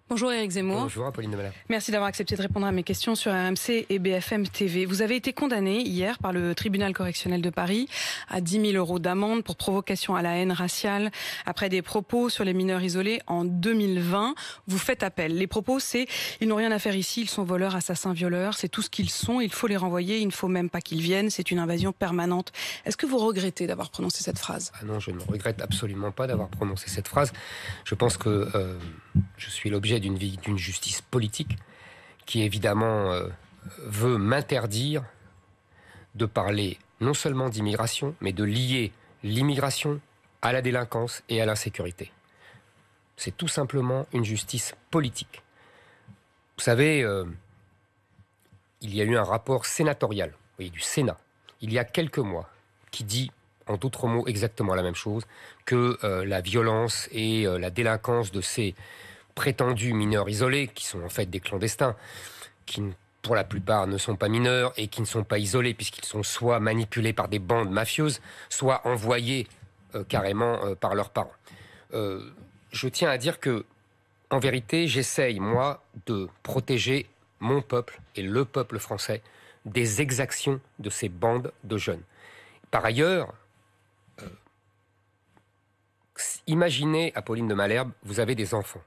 Bonjour Éric Zemmour. Bonjour Apolline de Malherbe. Merci d'avoir accepté de répondre à mes questions sur RMC et BFM TV. Vous avez été condamné hier par le tribunal correctionnel de Paris à 10 000 € d'amende pour provocation à la haine raciale après des propos sur les mineurs isolés en 2020. Vous faites appel. Les propos, c'est « ils n'ont rien à faire ici, ils sont voleurs, assassins, violeurs, c'est tout ce qu'ils sont, il faut les renvoyer, il ne faut même pas qu'ils viennent, c'est une invasion permanente ». Est-ce que vous regrettez d'avoir prononcé cette phrase ? Ah non, je ne regrette absolument pas d'avoir prononcé cette phrase. Je pense que je suis l'objet d'une justice politique qui évidemment veut m'interdire de parler non seulement d'immigration, mais de lier l'immigration à la délinquance et à l'insécurité. C'est tout simplement une justice politique. Vous savez, il y a eu un rapport sénatorial, vous voyez, du Sénat, il y a quelques mois, qui dit, en d'autres mots, exactement la même chose, que la violence et la délinquance de ces prétendus mineurs isolés, qui sont en fait des clandestins, qui pour la plupart ne sont pas mineurs et qui ne sont pas isolés puisqu'ils sont soit manipulés par des bandes mafieuses, soit envoyés carrément par leurs parents. Je tiens à dire que, en vérité, j'essaye, moi, de protéger mon peuple et le peuple français des exactions de ces bandes de jeunes. Par ailleurs, imaginez, Apolline de Malherbe, vous avez des enfants.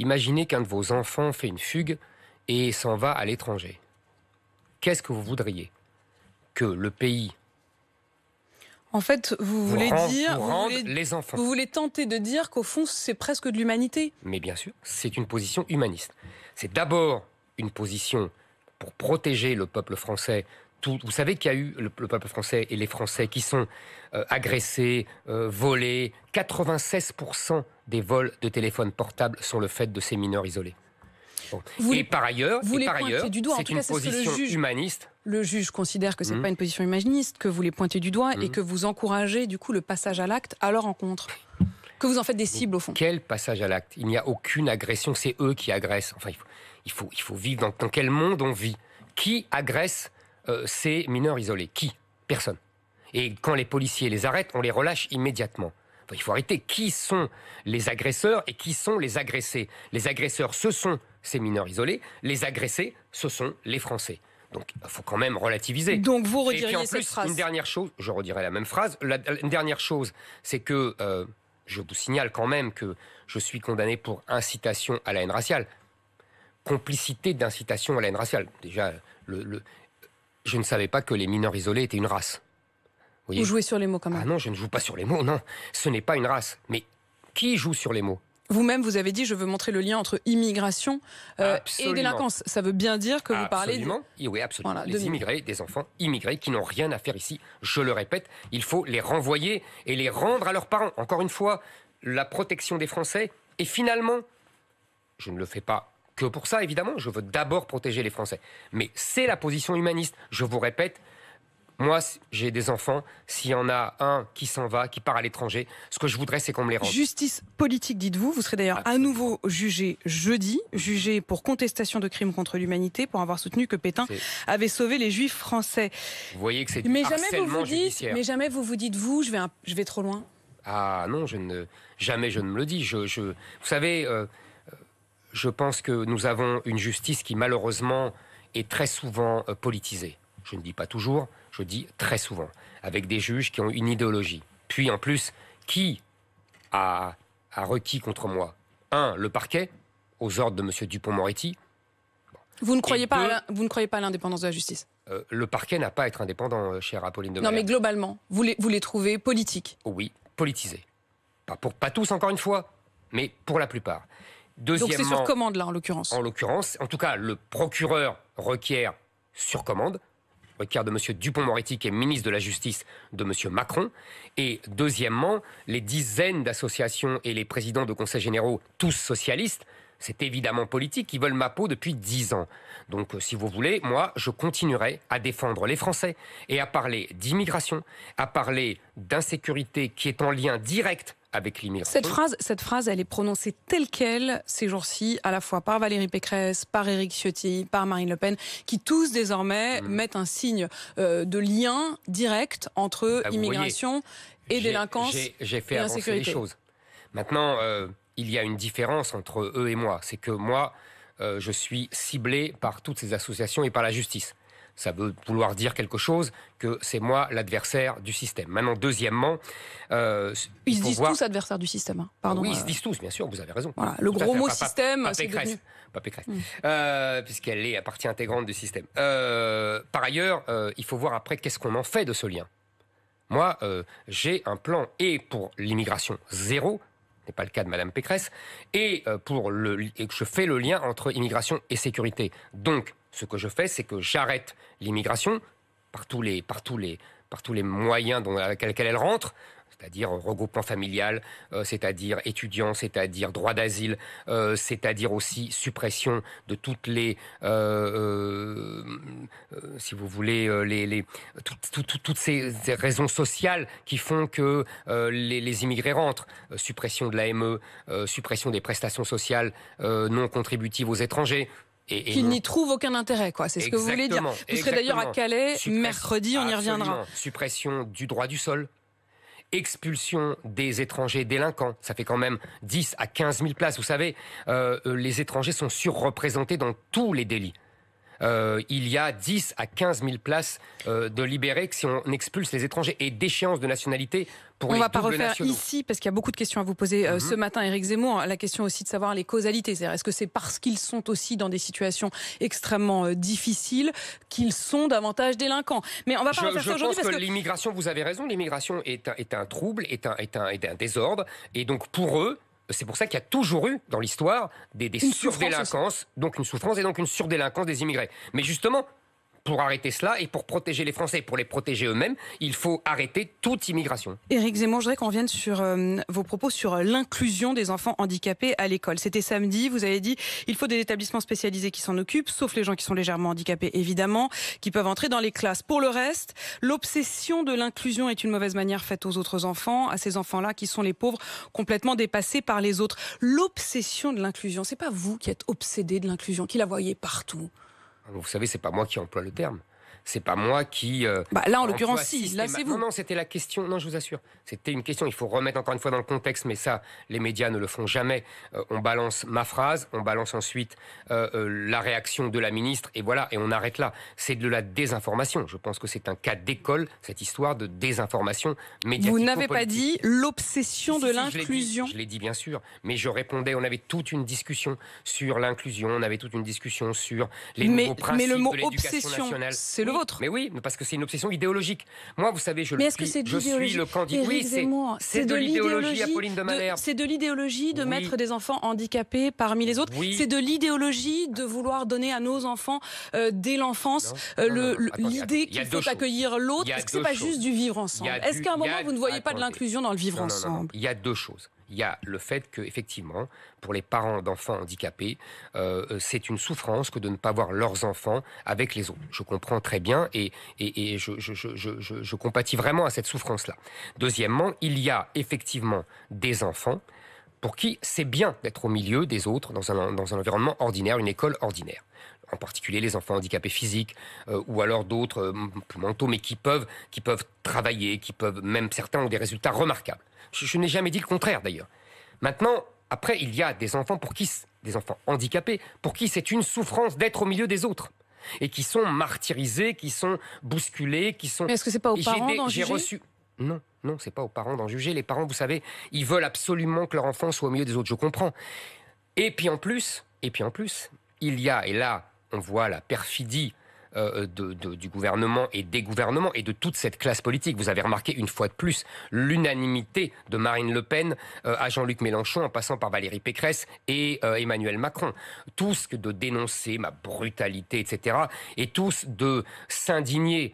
Imaginez qu'un de vos enfants fait une fugue et s'en va à l'étranger. Qu'est-ce que vous voudriez ? Que le pays... En fait, vous voulez tenter de dire qu'au fond, c'est presque de l'humanité. Mais bien sûr, c'est une position humaniste. C'est d'abord une position pour protéger le peuple français. Vous savez qu'il y a eu le peuple français et les Français qui sont agressés, volés. 96% des vols de téléphones portables sont le fait de ces mineurs isolés. Bon. Et par ailleurs, c'est une position humaniste. Le juge considère que ce n'est pas une position humaniste, que vous les pointez du doigt et que vous encouragez du coup le passage à l'acte à leur encontre. Que vous en faites des cibles au fond. Quel passage à l'acte ? Il n'y a aucune agression, c'est eux qui agressent. Enfin, il faut vivre dans quel monde on vit ? Qui agresse ces mineurs isolés? Qui? Personne. Et quand les policiers les arrêtent, on les relâche immédiatement. Enfin, il faut arrêter. Qui sont les agresseurs et qui sont les agressés? Les agresseurs, ce sont ces mineurs isolés. Les agressés, ce sont les Français. Donc, il faut quand même relativiser. Donc, vous rediriez et puis, en cette plus, phrase. Une dernière chose, je redirai la même phrase. Une dernière chose, c'est que je vous signale quand même que je suis condamné pour incitation à la haine raciale. Complicité d'incitation à la haine raciale. Déjà, je ne savais pas que les mineurs isolés étaient une race. Vous jouez sur les mots quand même. Ah non, je ne joue pas sur les mots, non. Ce n'est pas une race. Mais qui joue sur les mots ? Vous-même, vous avez dit, je veux montrer le lien entre immigration et délinquance. Ça veut bien dire que vous parlez... Oui, absolument. Voilà, les immigrés, des enfants immigrés qui n'ont rien à faire ici. Je le répète, il faut les renvoyer et les rendre à leurs parents. Encore une fois, la protection des Français. Et finalement, je ne le fais pas que pour ça, évidemment. Je veux d'abord protéger les Français. Mais c'est la position humaniste. Je vous répète, moi, j'ai des enfants. S'il y en a un qui s'en va, qui part à l'étranger, ce que je voudrais, c'est qu'on me les rende. Justice politique, dites-vous. Vous serez d'ailleurs à nouveau jugé jeudi, jugé pour contestation de crimes contre l'humanité, pour avoir soutenu que Pétain avait sauvé les Juifs français. Vous voyez que c'est du harcèlement judiciaire. Mais jamais vous vous dites, je vais trop loin. Ah non, jamais je ne me le dis. Vous savez, je pense que nous avons une justice qui, malheureusement, est très souvent politisée. Je ne dis pas toujours, je dis très souvent, avec des juges qui ont une idéologie. Puis en plus, qui a requis contre moi ? Le parquet, aux ordres de M. Dupond-Moretti. Vous ne croyez pas à l'indépendance de la justice ? Le parquet n'a pas à être indépendant, chère Apolline de Malherbe. Non, mais globalement, vous les trouvez politiques ? Oui, politisés. Pas tous, encore une fois, mais pour la plupart. Deuxièmement, donc c'est sur commande, là, en l'occurrence ? En l'occurrence, en tout cas, le procureur requiert sur commande, requiert de M. Dupond-Moretti, qui est ministre de la Justice de M. Macron. Et deuxièmement, les dizaines d'associations et les présidents de conseils généraux, tous socialistes, c'est évidemment politique, qui veulent ma peau depuis 10 ans. Donc, si vous voulez, moi, je continuerai à défendre les Français et à parler d'immigration, à parler d'insécurité qui est en lien direct avec l'immigration. Cette phrase, elle est prononcée telle quelle ces jours-ci, à la fois par Valérie Pécresse, par Éric Ciotti, par Marine Le Pen, qui tous désormais mettent un signe de lien direct entre immigration et délinquance j'ai fait et avancer les insécurité. choses. Maintenant, il y a une différence entre eux et moi. C'est que moi, je suis ciblé par toutes ces associations et par la justice. Ça veut vouloir dire quelque chose, que c'est moi l'adversaire du système. Maintenant, deuxièmement... ils se disent tous adversaires du système. Hein. Pardon, oui, ils se disent tous, bien sûr, vous avez raison. Voilà, le gros mot système, c'est devenu... Pas Pécresse, puisqu'elle est partie intégrante du système. Par ailleurs, il faut voir après qu'est-ce qu'on en fait de ce lien. Moi, j'ai un plan, et pour l'immigration zéro, ce n'est pas le cas de Madame Pécresse, et je fais le lien entre immigration et sécurité. Donc, ce que je fais, c'est que j'arrête l'immigration par tous les moyens avec lesquels elle rentre, c'est-à-dire regroupement familial, c'est-à-dire étudiants, c'est-à-dire droit d'asile, c'est-à-dire aussi suppression de toutes les, si vous voulez, toutes ces raisons sociales qui font que les immigrés rentrent. Suppression de l'AME, suppression des prestations sociales non contributives aux étrangers. Qu'ils n'y trouvent aucun intérêt, quoi. C'est ce que vous voulez dire. Vous serez d'ailleurs à Calais mercredi, on y reviendra. Suppression du droit du sol. Expulsion des étrangers délinquants. Ça fait quand même 10 à 15 000 places. Vous savez, les étrangers sont surreprésentés dans tous les délits. Il y a 10 à 15 000 places de libérés si on expulse les étrangers et d'échéance de nationalité pour les doubles nationaux. On ne va pas refaire ici, parce qu'il y a beaucoup de questions à vous poser ce matin, Éric Zemmour. La question aussi de savoir les causalités. C'est-à-dire, est-ce que c'est parce qu'ils sont aussi dans des situations extrêmement difficiles qu'ils sont davantage délinquants? Mais on ne va pas refaire ça aujourd'hui. Je pense que l'immigration, vous avez raison, l'immigration est un trouble, est un désordre. Et donc pour eux, c'est pour ça qu'il y a toujours eu, dans l'histoire, des surdélinquances, donc une souffrance et donc une surdélinquance des immigrés. Mais justement, pour arrêter cela et pour protéger les Français, pour les protéger eux-mêmes, il faut arrêter toute immigration. Éric Zemmour, je voudrais qu'on revienne sur vos propos sur l'inclusion des enfants handicapés à l'école. C'était samedi, vous avez dit il faut des établissements spécialisés qui s'en occupent, sauf les gens qui sont légèrement handicapés, évidemment, qui peuvent entrer dans les classes. Pour le reste, l'obsession de l'inclusion est une mauvaise manière faite aux autres enfants, à ces enfants-là qui sont les pauvres, complètement dépassés par les autres. L'obsession de l'inclusion, c'est pas vous qui êtes obsédé de l'inclusion, qui la voyez partout. Vous savez, c'est pas moi qui emploie le terme. C'est pas moi qui... là, en l'occurrence, si. Là, c'est vous. Non, c'était la question. Non, je vous assure. C'était une question. Il faut remettre encore une fois dans le contexte, mais ça, les médias ne le font jamais. On balance ma phrase, on balance ensuite la réaction de la ministre, et voilà, et on arrête là. C'est de la désinformation. Je pense que c'est un cas d'école, cette histoire de désinformation médiatique. Vous n'avez pas dit l'obsession de l'inclusion. Je l'ai dit, bien sûr. Mais je répondais, on avait toute une discussion sur l'inclusion, on avait toute une discussion sur les nouveaux principes de l'éducation nationale. C'est le vôtre. Mais oui, parce que c'est une obsession idéologique. Moi, vous savez, je suis le candidat. Oui, c'est de l'idéologie, Apolline de Malherbe. C'est de l'idéologie de mettre des enfants handicapés parmi les autres. Oui. C'est de l'idéologie de vouloir donner à nos enfants dès l'enfance l'idée qu'il faut accueillir l'autre. Est-ce que c'est pas juste du vivre ensemble? Est-ce qu'à un moment vous ne voyez pas de l'inclusion dans le vivre ensemble? Il y a deux choses. Il y a le fait que, effectivement, pour les parents d'enfants handicapés, c'est une souffrance que de ne pas voir leurs enfants avec les autres. Je comprends très bien et je compatis vraiment à cette souffrance-là. Deuxièmement, il y a effectivement des enfants pour qui c'est bien d'être au milieu des autres dans un environnement ordinaire, une école ordinaire. En particulier les enfants handicapés physiques ou alors d'autres mentaux, mais qui peuvent travailler, même certains ont des résultats remarquables. Je n'ai jamais dit le contraire d'ailleurs. Maintenant, après, il y a des enfants des enfants handicapés, pour qui c'est une souffrance d'être au milieu des autres. Et qui sont martyrisés, qui sont bousculés, qui sont... Mais est-ce que c'est pas aux parents d'en juger ? Non, c'est pas aux parents d'en juger. Les parents, vous savez, ils veulent absolument que leur enfant soit au milieu des autres, je comprends. Et puis en plus, il y a, et là, on voit la perfidie du gouvernement et des gouvernements et de toute cette classe politique. Vous avez remarqué une fois de plus l'unanimité de Marine Le Pen à Jean-Luc Mélenchon en passant par Valérie Pécresse et Emmanuel Macron. Tous de dénoncer ma brutalité, etc. Et tous de s'indigner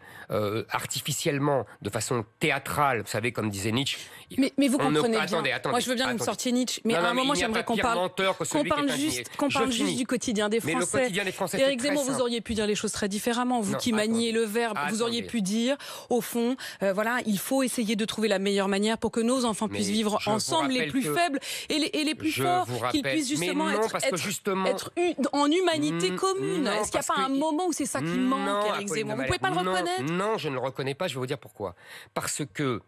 artificiellement, de façon théâtrale, vous savez, comme disait Nietzsche. Mais vous comprenez bien. Attendez, moi, je veux bien que vous me sortiez Nietzsche, mais à un moment, j'aimerais qu'on parle juste du quotidien des Français. Mais le quotidien des Français, Éric Zemmour, vous auriez pu dire les choses très différemment. Vous qui maniez le verbe, vous auriez pu dire, au fond, il faut essayer de trouver la meilleure manière pour que nos enfants puissent vivre ensemble, les plus faibles et les plus forts, qu'ils puissent justement être en humanité commune. Est-ce qu'il n'y a pas un moment où c'est ça qui manque, Éric Zemmour? Vous ne pouvez pas le reconnaître? Non, je ne le reconnais pas, je vais vous dire pourquoi. Parce que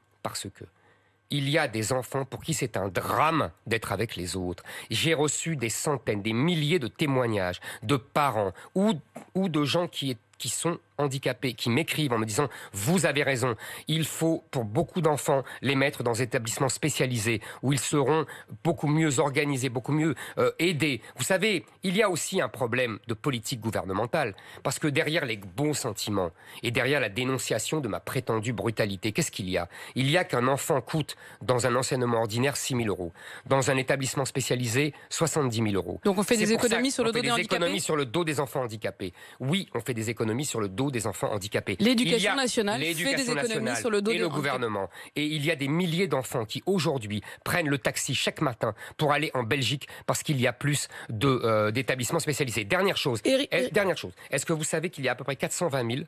il y a des enfants pour qui c'est un drame d'être avec les autres. J'ai reçu des centaines, des milliers de témoignages de parents ou de gens qui sont handicapés, qui m'écrivent en me disant « Vous avez raison, il faut pour beaucoup d'enfants les mettre dans des établissements spécialisés où ils seront beaucoup mieux organisés, beaucoup mieux aidés. » Vous savez, il y a aussi un problème de politique gouvernementale parce que derrière les bons sentiments et derrière la dénonciation de ma prétendue brutalité, qu'est-ce qu'il y a ? Il y a qu'un enfant coûte dans un enseignement ordinaire 6 000 €, dans un établissement spécialisé 70 000 €. Donc on fait des économies sur le dos des handicapés ? On fait des économies sur le dos des enfants handicapés. Oui, on fait des économies sur le dos des enfants handicapés. L'éducation nationale fait des économies sur le dos des handicapés. Et le gouvernement. Et il y a des milliers d'enfants qui aujourd'hui prennent le taxi chaque matin pour aller en Belgique parce qu'il y a plus d'établissements spécialisés. Dernière chose. Est-ce que vous savez qu'il y a à peu près 420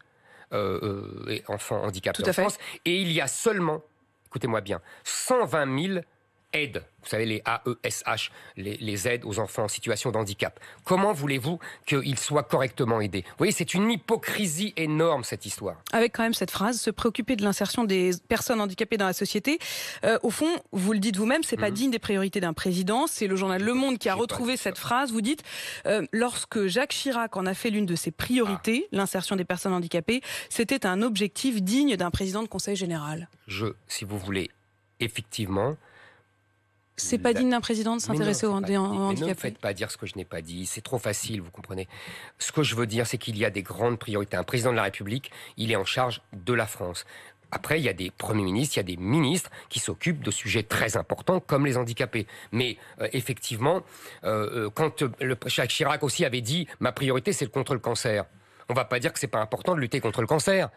000 enfants handicapés en France ? Et il y a seulement, écoutez-moi bien, 120 000 aides, vous savez, les AESH, les aides aux enfants en situation de handicap. Comment voulez-vous qu'ils soient correctement aidés ? Vous voyez, c'est une hypocrisie énorme, cette histoire. Avec quand même cette phrase, se préoccuper de l'insertion des personnes handicapées dans la société. Au fond, vous le dites vous-même, c'est pas digne des priorités d'un président. C'est le journal Le Monde qui a retrouvé cette phrase. Vous dites, lorsque Jacques Chirac en a fait l'une de ses priorités, l'insertion des personnes handicapées, c'était un objectif digne d'un président de Conseil général. Si vous voulez, effectivement... C'est pas digne d'un président de s'intéresser aux handicapés. Ne me faites pas dire ce que je n'ai pas dit. C'est trop facile, vous comprenez. Ce que je veux dire, c'est qu'il y a des grandes priorités. Un président de la République, il est en charge de la France. Après, il y a des premiers ministres, il y a des ministres qui s'occupent de sujets très importants comme les handicapés. Mais effectivement, quand Jacques Chirac aussi avait dit « ma priorité, c'est contre le cancer », on ne va pas dire que c'est pas important de lutter contre le cancer.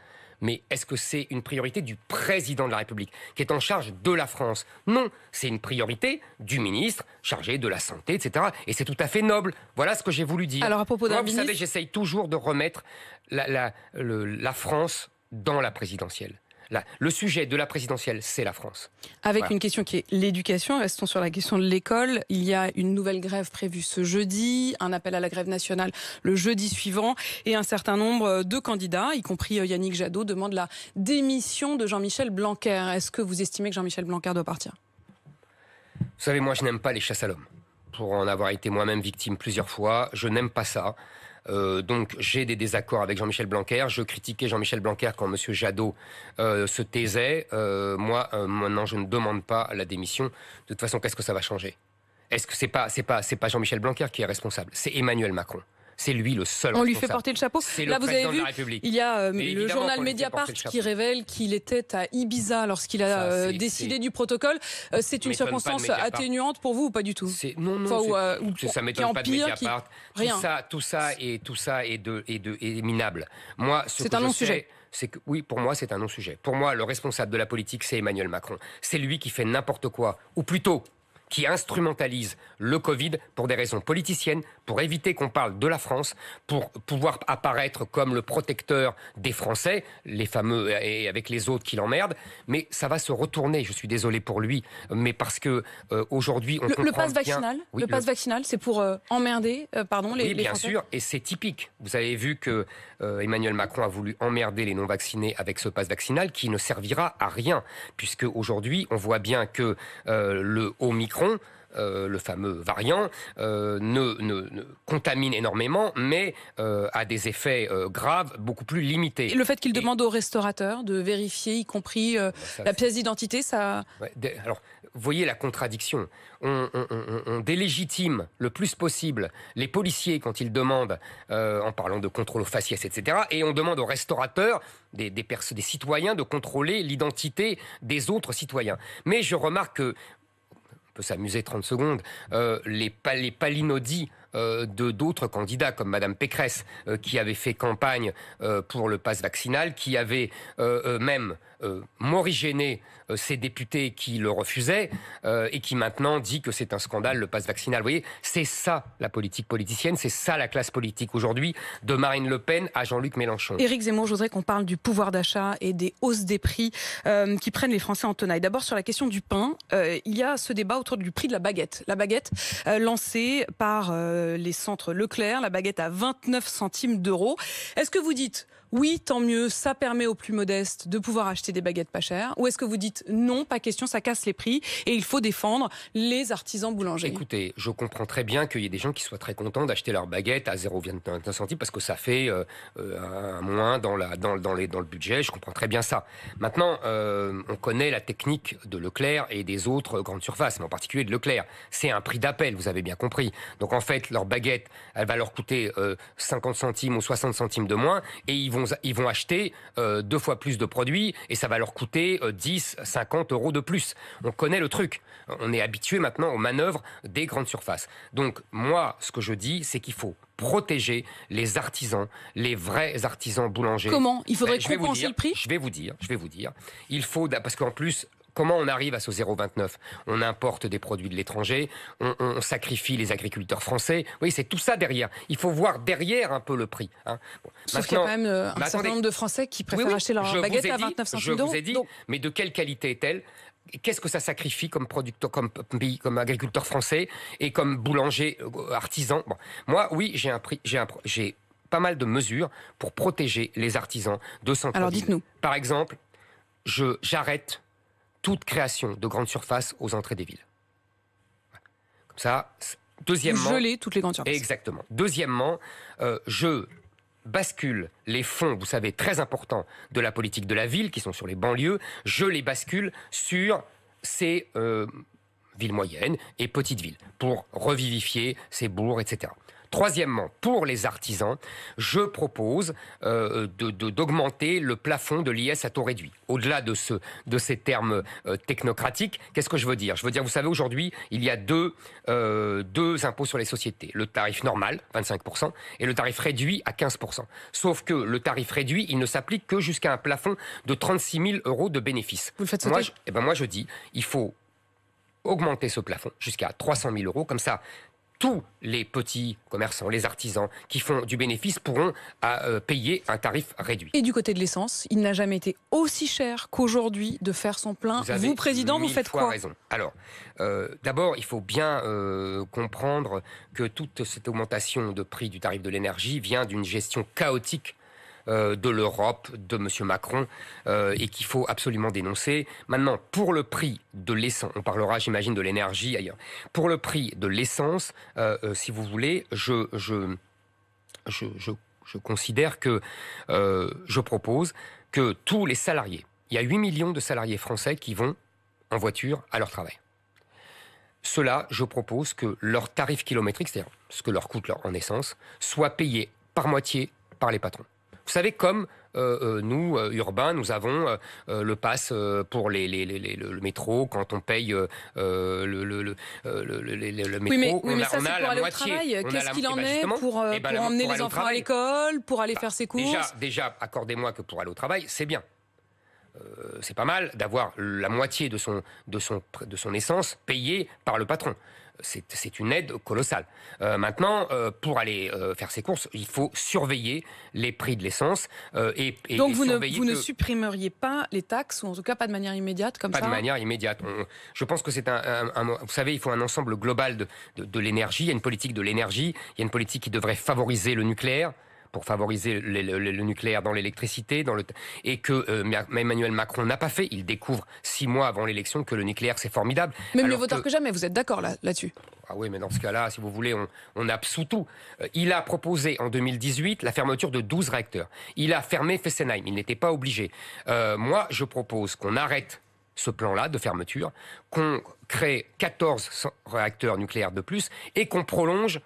Mais est-ce que c'est une priorité du président de la République qui est en charge de la France ? Non, c'est une priorité du ministre chargé de la santé, etc. Et c'est tout à fait noble. Voilà ce que j'ai voulu dire. Alors à propos d'un ministre... Vous savez, j'essaye toujours de remettre la France dans la présidentielle. Le sujet de la présidentielle, c'est la France. Avec une question qui est l'éducation, restons sur la question de l'école. Il y a une nouvelle grève prévue ce jeudi, un appel à la grève nationale le jeudi suivant, et un certain nombre de candidats, y compris Yannick Jadot, demandent la démission de Jean-Michel Blanquer. Est-ce que vous estimez que Jean-Michel Blanquer doit partir ? Vous savez, moi, je n'aime pas les chasses à l'homme. Pour en avoir été moi-même victime plusieurs fois, je n'aime pas ça. Donc j'ai des désaccords avec Jean-Michel Blanquer. Je critiquais Jean-Michel Blanquer quand M. Jadot se taisait. Moi, maintenant, je ne demande pas la démission. De toute façon, qu'est-ce que ça va changer ? Est-ce que c'est pas Jean-Michel Blanquer qui est responsable ? C'est Emmanuel Macron. C'est lui le seul responsable. On lui fait porter le chapeau. Là, vous avez vu, il y a le journal Mediapart qui révèle qu'il était à Ibiza lorsqu'il a décidé du protocole. C'est une circonstance atténuante pour vous ou pas du tout ? Non, ça m'étonne pas de Mediapart. Tout ça est minable. Moi, c'est un non-sujet. Oui, pour moi, c'est un non-sujet. Pour moi, le responsable de la politique, c'est Emmanuel Macron. C'est lui qui fait n'importe quoi, ou plutôt qui instrumentalise le Covid pour des raisons politiciennes, pour éviter qu'on parle de la France, pour pouvoir apparaître comme le protecteur des Français, les fameux et avec les autres qui l'emmerdent. Mais ça va se retourner, je suis désolé pour lui, mais parce que aujourd'hui on comprend le pass vaccinal, bien... le pass vaccinal, c'est pour emmerder, les Français. Oui, bien sûr, et c'est typique. Vous avez vu que Emmanuel Macron a voulu emmerder les non-vaccinés avec ce pass vaccinal qui ne servira à rien, puisque aujourd'hui on voit bien que le Omicron, le fameux variant, ne contamine énormément, mais a des effets graves beaucoup plus limités. Et le fait qu'il demande aux restaurateurs de vérifier, y compris la pièce d'identité, ça... Alors, vous voyez la contradiction. On délégitime le plus possible les policiers quand ils demandent, en parlant de contrôle aux faciès, etc., et on demande aux restaurateurs, des citoyens, de contrôler l'identité des autres citoyens. Mais je remarque que on peut s'amuser 30 secondes, les palinodies d'autres candidats comme Madame Pécresse qui avait fait campagne pour le pass vaccinal, qui avait même morigéné ces députés qui le refusaient et qui maintenant dit que c'est un scandale le pass vaccinal. Vous voyez, c'est ça la politique politicienne, c'est ça la classe politique aujourd'hui, de Marine Le Pen à Jean-Luc Mélenchon. Éric Zemmour, je voudrais qu'on parle du pouvoir d'achat et des hausses des prix qui prennent les Français en tenaille. D'abord sur la question du pain, il y a ce débat autour du prix de la baguette. La baguette lancée par les centres Leclerc, la baguette à 29 centimes d'euros. Est-ce que vous dites oui, tant mieux, ça permet aux plus modestes de pouvoir acheter des baguettes pas chères? Ou est-ce que vous dites non, pas question, ça casse les prix et il faut défendre les artisans boulangers? Écoutez, je comprends très bien qu'il y ait des gens qui soient très contents d'acheter leur baguette à 0,21 centimes parce que ça fait un moins dans le budget. Je comprends très bien ça. Maintenant, on connaît la technique de Leclerc et des autres grandes surfaces, mais en particulier de Leclerc. C'est un prix d'appel, vous avez bien compris. Donc en fait, leur baguette, elle va leur coûter 50 centimes ou 60 centimes de moins et ils vont acheter 2 fois plus de produits et ça va leur coûter 10, 50 euros de plus. On connaît le truc. On est habitué maintenant aux manœuvres des grandes surfaces. Donc moi, ce que je dis, c'est qu'il faut protéger les artisans, les vrais artisans boulangers. Comment? Il faudrait compenser le prix? Je vais vous dire. Il faut, parce qu'en plus, comment on arrive à ce 0,29? On importe des produits de l'étranger, on sacrifie les agriculteurs français. Oui, c'est tout ça derrière. Il faut voir derrière un peu le prix. Hein. Bon. Sauf qu'il y a quand même un certain nombre de Français qui préfèrent acheter leur baguette à 29 centimes d'euros. Je vous ai dit, mais de quelle qualité est-elle? Qu'est-ce que ça sacrifie comme producteur, comme agriculteur français et comme boulanger artisan? Bon. Moi, oui, j'ai pas mal de mesures pour protéger les artisans de centre-ville. Alors dites-nous. Par exemple, j'arrête toute création de grandes surfaces aux entrées des villes. Comme ça. Deuxièmement, vous gelez toutes les grandes surfaces. Exactement. Deuxièmement, je bascule les fonds, vous savez, très importants de la politique de la ville, qui sont sur les banlieues, je les bascule sur ces villes moyennes et petites villes, pour revivifier ces bourgs, etc. Troisièmement, pour les artisans, je propose d'augmenter le plafond de l'IS à taux réduit. Au-delà de ces termes technocratiques, qu'est-ce que je veux dire? Je veux dire, vous savez, aujourd'hui, il y a deux impôts sur les sociétés. Le tarif normal, 25%, et le tarif réduit à 15%. Sauf que le tarif réduit, il ne s'applique que jusqu'à un plafond de 36 000 euros de bénéfices. Vous le faites sauter? Moi, je dis, il faut augmenter ce plafond jusqu'à 300 000 euros, comme ça, tous les petits commerçants, les artisans qui font du bénéfice pourront payer un tarif réduit. Et du côté de l'essence, il n'a jamais été aussi cher qu'aujourd'hui de faire son plein. Vous, président, vous faites quoi? Raison. Alors, d'abord, il faut bien comprendre que toute cette augmentation de prix du tarif de l'énergie vient d'une gestion chaotique de l'Europe, de M. Macron, et qu'il faut absolument dénoncer. Maintenant, pour le prix de l'essence, on parlera, j'imagine, de l'énergie ailleurs. Pour le prix de l'essence, si vous voulez, je considère que je propose que tous les salariés, il y a 8 millions de salariés français qui vont en voiture à leur travail. Ceux-là, je propose que leur tarif kilométrique, c'est-à-dire ce que leur coûte en essence, soit payé par moitié par les patrons. Vous savez, comme nous, urbains, nous avons le pass pour le métro, quand on paye le métro, oui, mais ça, c'est pour aller au travail. Qu'est-ce qu'il en est pour emmener les enfants à l'école, pour aller faire ses courses? Déjà, accordez-moi que pour aller au travail, c'est bien. C'est pas mal d'avoir la moitié de son essence payée par le patron. C'est une aide colossale. Maintenant, pour aller faire ses courses, il faut surveiller les prix de l'essence. Donc vous ne supprimeriez pas les taxes, ou en tout cas pas de manière immédiate comme ça? Pas de manière immédiate. Je pense que c'est vous savez, il faut un ensemble global de l'énergie. Il y a une politique de l'énergie. Il y a une politique qui devrait favoriser le nucléaire, pour favoriser le nucléaire dans l'électricité, et que Emmanuel Macron n'a pas fait. Il découvre 6 mois avant l'élection que le nucléaire, c'est formidable. Mais mieux vaut tard que jamais, vous êtes d'accord là-dessus? Ah oui, mais dans ce cas-là, si vous voulez, on absout tout. Il a proposé en 2018 la fermeture de 12 réacteurs. Il a fermé Fessenheim, il n'était pas obligé. Moi, je propose qu'on arrête ce plan-là de fermeture, qu'on crée 14 réacteurs nucléaires de plus, et qu'on prolonge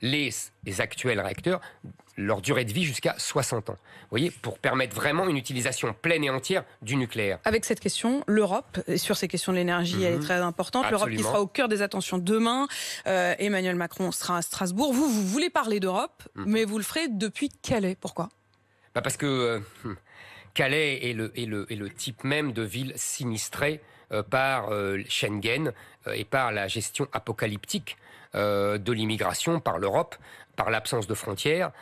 les actuels réacteurs, leur durée de vie jusqu'à 60 ans. Vous voyez, pour permettre vraiment une utilisation pleine et entière du nucléaire. Avec cette question, l'Europe, sur ces questions de l'énergie, elle est très importante. Absolument. L'Europe qui sera au cœur des attentions demain. Emmanuel Macron sera à Strasbourg. Vous voulez parler d'Europe, mais vous le ferez depuis Calais. Pourquoi? Parce que Calais est le type même de ville sinistrée par Schengen et par la gestion apocalyptique de l'immigration par l'Europe, par l'absence de frontières,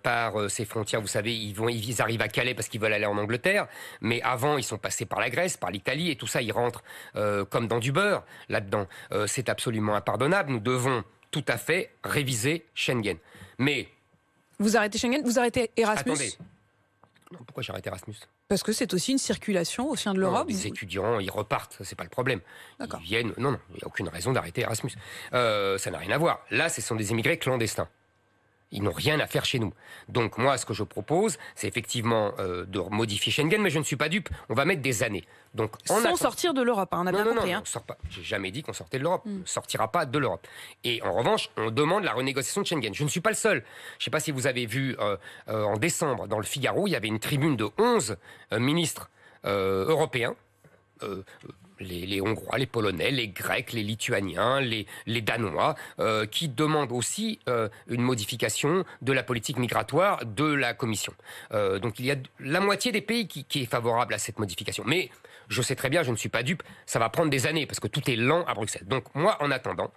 par ces frontières, vous savez, ils arrivent à Calais parce qu'ils veulent aller en Angleterre, mais avant, ils sont passés par la Grèce, par l'Italie, et tout ça, ils rentrent comme dans du beurre, là-dedans. C'est absolument impardonnable. Nous devons tout à fait réviser Schengen. Mais Vous arrêtez Schengen, vous arrêtez Erasmus. Attendez. Non, pourquoi j'arrête Erasmus? Parce que c'est aussi une circulation au sein de l'Europe. Les étudiants, ils repartent, c'est pas le problème. D'accord. Ils viennent. Non, il n'y a aucune raison d'arrêter Erasmus. Ça n'a rien à voir. Là, ce sont des immigrés clandestins. Ils n'ont rien à faire chez nous. Donc moi, ce que je propose, c'est effectivement de modifier Schengen, mais je ne suis pas dupe. On va mettre des années. Donc, sans sortir de l'Europe, on a bien compris. Non, on sort pas. J'ai jamais dit qu'on sortait de l'Europe. On ne sortira pas de l'Europe. Et en revanche, on demande la renégociation de Schengen. Je ne suis pas le seul. Je ne sais pas si vous avez vu en décembre, dans le Figaro, il y avait une tribune de 11 ministres européens. Les Hongrois, les Polonais, les Grecs, les Lituaniens, les Danois, qui demandent aussi une modification de la politique migratoire de la Commission. Donc il y a la moitié des pays qui est favorable à cette modification. Mais je sais très bien, je ne suis pas dupe, ça va prendre des années, parce que tout est lent à Bruxelles. Donc moi, en attendant,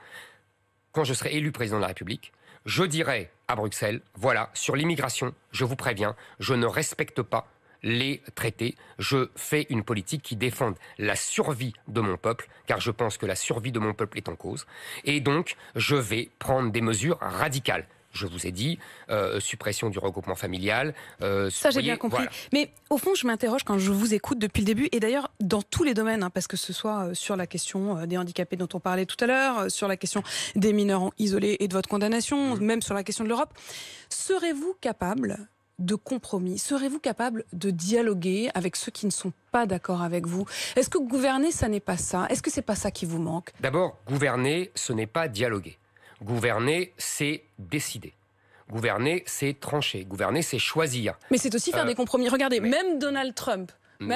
quand je serai élu président de la République, je dirai à Bruxelles, voilà, sur l'immigration, je vous préviens, je ne respecte pas les traités. Je fais une politique qui défende la survie de mon peuple, car je pense que la survie de mon peuple est en cause. Et donc, je vais prendre des mesures radicales. Je vous ai dit, suppression du regroupement familial. Ça, j'ai bien compris. Voilà. Mais au fond, je m'interroge quand je vous écoute depuis le début, et d'ailleurs dans tous les domaines, parce que ce soit sur la question des handicapés dont on parlait tout à l'heure, sur la question des mineurs isolés et de votre condamnation, même sur la question de l'Europe. Serez-vous capable de compromis? Serez-vous capable de dialoguer avec ceux qui ne sont pas d'accord avec vous? Est-ce que gouverner, ça n'est pas ça? Est-ce que c'est pas ça qui vous manque? D'abord, gouverner, ce n'est pas dialoguer. Gouverner, c'est décider. Gouverner, c'est trancher. Gouverner, c'est choisir. Mais c'est aussi faire des compromis. Regardez, même Donald Trump, dont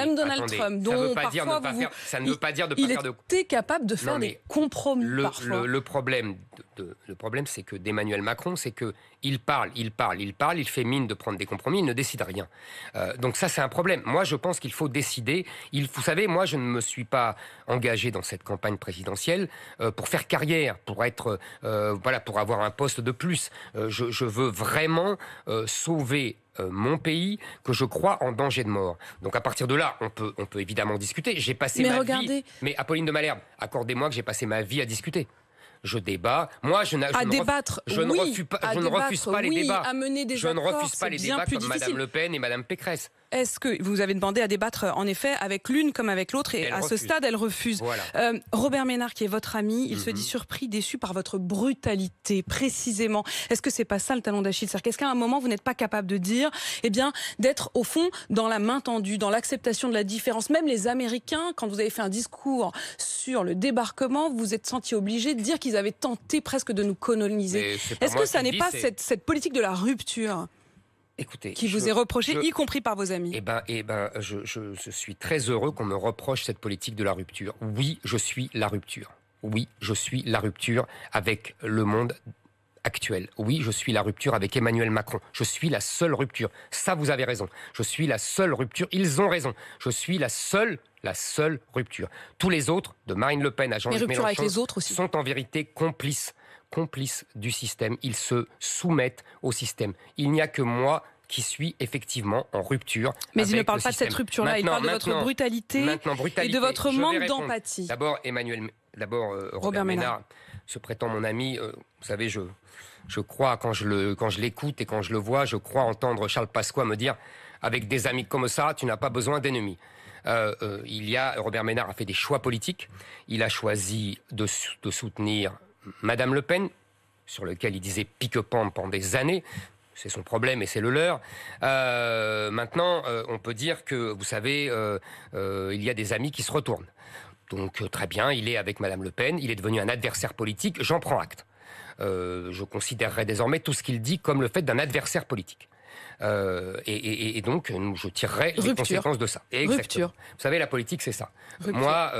parfois ça ne veut pas dire de pas faire de... Il était capable de faire des compromis parfois. Le problème, c'est que d'Emmanuel Macron, c'est que il parle, il fait mine de prendre des compromis, il ne décide rien. Donc ça, c'est un problème. Moi, je pense qu'il faut décider. Vous savez, moi, je ne me suis pas engagé dans cette campagne présidentielle pour faire carrière, pour être, pour avoir un poste de plus. Je veux vraiment sauver mon pays, que je crois en danger de mort. Donc à partir de là, on peut évidemment discuter. J'ai passé vie... Mais Apolline de Malherbe, accordez-moi que j'ai passé ma vie à discuter. Je débat. Moi, je ne refuse pas les débats. Je ne refuse pas les débats comme Madame Le Pen et Madame Pécresse. Est-ce que vous avez demandé à débattre, en effet, avec l'une comme avec l'autre, et à ce stade, elle refuse. Voilà. Robert Ménard, qui est votre ami, il se dit surpris, déçu par votre brutalité, précisément. Est-ce que c'est pas ça le talon d'Achille? C'est-à-dire qu'est-ce qu'à un moment, vous n'êtes pas capable de dire, d'être au fond dans la main tendue, dans l'acceptation de la différence? Même les Américains, quand vous avez fait un discours sur le débarquement, vous vous êtes senti obligé de dire qu'ils avaient tenté presque de nous coloniser. Est-ce que ça n'est pas cette politique de la rupture? Écoutez, qui vous est reproché, y compris par vos amis? Je suis très heureux qu'on me reproche cette politique de la rupture. Oui, je suis la rupture. Oui, je suis la rupture avec le monde actuel. Oui, je suis la rupture avec Emmanuel Macron. Je suis la seule rupture. Ça, vous avez raison. Je suis la seule rupture. Ils ont raison. Je suis la seule rupture. Tous les autres, de Marine Le Pen à Jean-Luc Mélenchon, sont en vérité complices du système. Ils se soumettent au système. Il n'y a que moi qui suis effectivement en rupture. Mais il ne parle pas de cette rupture-là, il parle de votre brutalité et de votre manque d'empathie. D'abord, Robert Ménard se prétend mon ami. Vous savez, je crois, quand je l'écoute et quand je le vois, je crois entendre Charles Pasqua me dire « Avec des amis comme ça, tu n'as pas besoin d'ennemis ». Robert Ménard a fait des choix politiques. Il a choisi de soutenir Madame Le Pen, sur lequel il disait pique-pente pendant des années. C'est son problème et c'est le leur. Maintenant, on peut dire que, vous savez, il y a des amis qui se retournent. Donc, très bien, il est avec Madame Le Pen, il est devenu un adversaire politique, j'en prends acte. Je considérerai désormais tout ce qu'il dit comme le fait d'un adversaire politique. Et donc, je tirerai les conséquences de ça. Exactement. Vous savez, la politique, c'est ça. Rupture. Moi,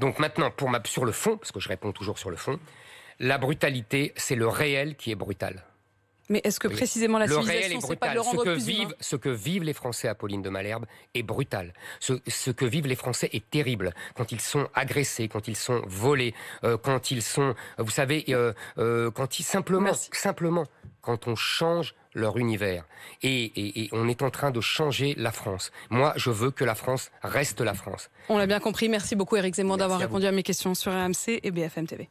donc maintenant, sur le fond, parce que je réponds toujours sur le fond, la brutalité, c'est le réel qui est brutal. Mais est-ce que précisément la civilisation, c'est pas de le rendre plus humain? Ce que vivent les Français, Apolline de Malherbe, est brutal. Ce que vivent les Français est terrible. Quand ils sont agressés, quand ils sont volés, quand ils sont, vous savez, quand ils simplement, quand on change leur univers. Et on est en train de changer la France. Moi, je veux que la France reste la France. On l'a bien compris. Merci beaucoup, Éric Zemmour, d'avoir répondu à mes questions sur RMC et BFM TV.